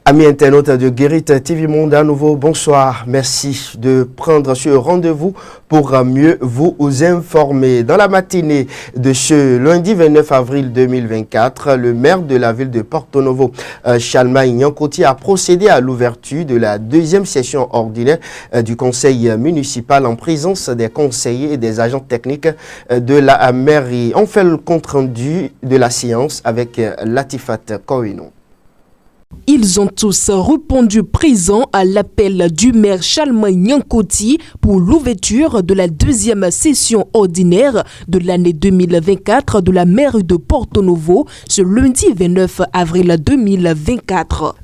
Amis internautes de Guérit TV Monde, à nouveau, bonsoir. Merci de prendre ce rendez-vous pour mieux vous informer. Dans la matinée de ce lundi 29 avril 2024, le maire de la ville de Porto Novo, Chalma Nyankoti, a procédé à l'ouverture de la deuxième session ordinaire du conseil municipal en présence des conseillers et des agents techniques de la mairie. On fait le compte-rendu de la séance avec Latifat Kouino. Ils ont tous répondu présents à l'appel du maire Chalma Nyankoti pour l'ouverture de la deuxième session ordinaire de l'année 2024 de la mairie de Porto Novo ce lundi 29 avril 2024.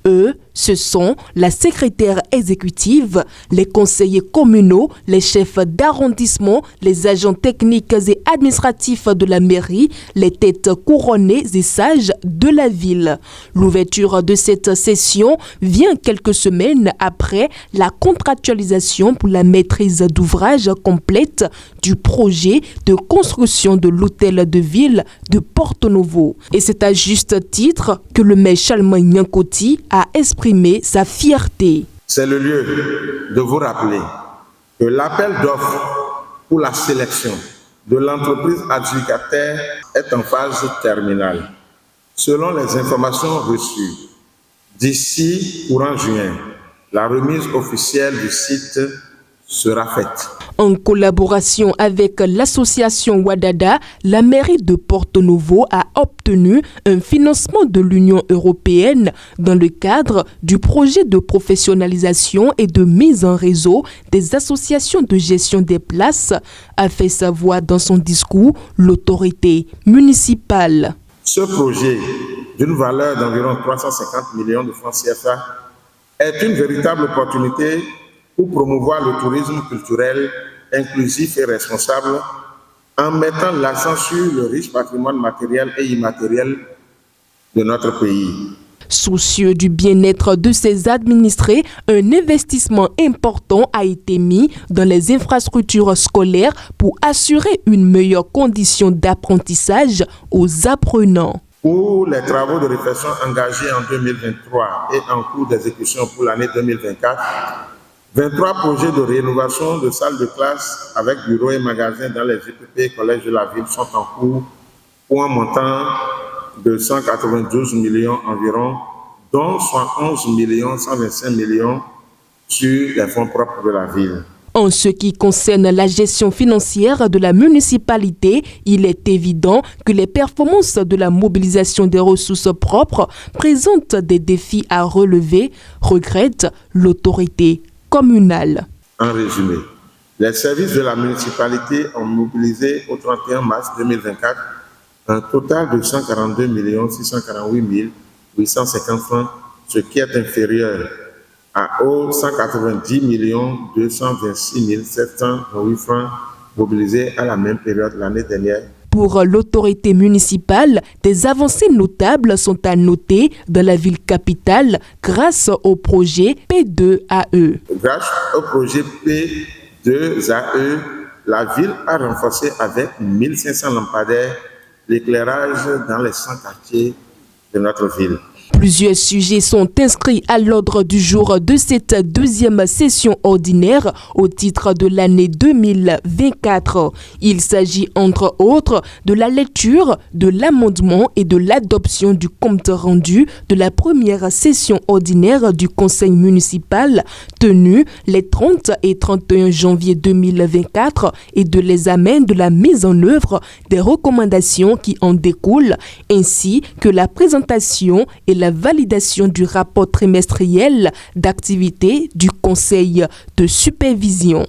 Ce sont la secrétaire exécutive, les conseillers communaux, les chefs d'arrondissement, les agents techniques et administratifs de la mairie, les têtes couronnées et sages de la ville. L'ouverture de cette session vient quelques semaines après la contractualisation pour la maîtrise d'ouvrage complète du projet de construction de l'hôtel de ville de Porto Novo. Et c'est à juste titre que le maire Chalma Nyankoti a exprimé sa fierté. C'est le lieu de vous rappeler que l'appel d'offres pour la sélection de l'entreprise adjudicataire est en phase terminale. Selon les informations reçues, d'ici courant juin, la remise officielle du site sera faite. En collaboration avec l'association Wadada, la mairie de Porto Novo a obtenu un financement de l'Union européenne dans le cadre du projet de professionnalisation et de mise en réseau des associations de gestion des places, a fait savoir dans son discours l'autorité municipale. Ce projet, d'une valeur d'environ 350 millions de francs CFA, est une véritable opportunité pour promouvoir le tourisme culturel inclusif et responsable en mettant l'accent sur le riche patrimoine matériel et immatériel de notre pays. Soucieux du bien-être de ses administrés, un investissement important a été mis dans les infrastructures scolaires pour assurer une meilleure condition d'apprentissage aux apprenants. Pour les travaux de réflexion engagés en 2023 et en cours d'exécution pour l'année 2024, 23 projets de rénovation de salles de classe avec bureaux et magasins dans les GPP et collèges de la ville sont en cours pour un montant de 192 millions environ, dont 111 millions, 125 millions sur les fonds propres de la ville. En ce qui concerne la gestion financière de la municipalité, il est évident que les performances de la mobilisation des ressources propres présentent des défis à relever, regrette l'autorité communale. En résumé, les services de la municipalité ont mobilisé au 31 mars 2024 un total de 142 648 850 francs, ce qui est inférieur aux 190 226 708 francs mobilisés à la même période l'année dernière. Pour l'autorité municipale, des avancées notables sont à noter dans la ville capitale grâce au projet P2AE. Grâce au projet P2AE, la ville a renforcé avec 1500 lampadaires l'éclairage dans les 100 quartiers de notre ville. Plusieurs sujets sont inscrits à l'ordre du jour de cette deuxième session ordinaire au titre de l'année 2024. Il s'agit entre autres de la lecture, de l'amendement et de l'adoption du compte rendu de la première session ordinaire du conseil municipal tenue les 30 et 31 janvier 2024 et de l'examen de la mise en œuvre des recommandations qui en découlent ainsi que la présentation et la validation du rapport trimestriel d'activité du conseil de supervision.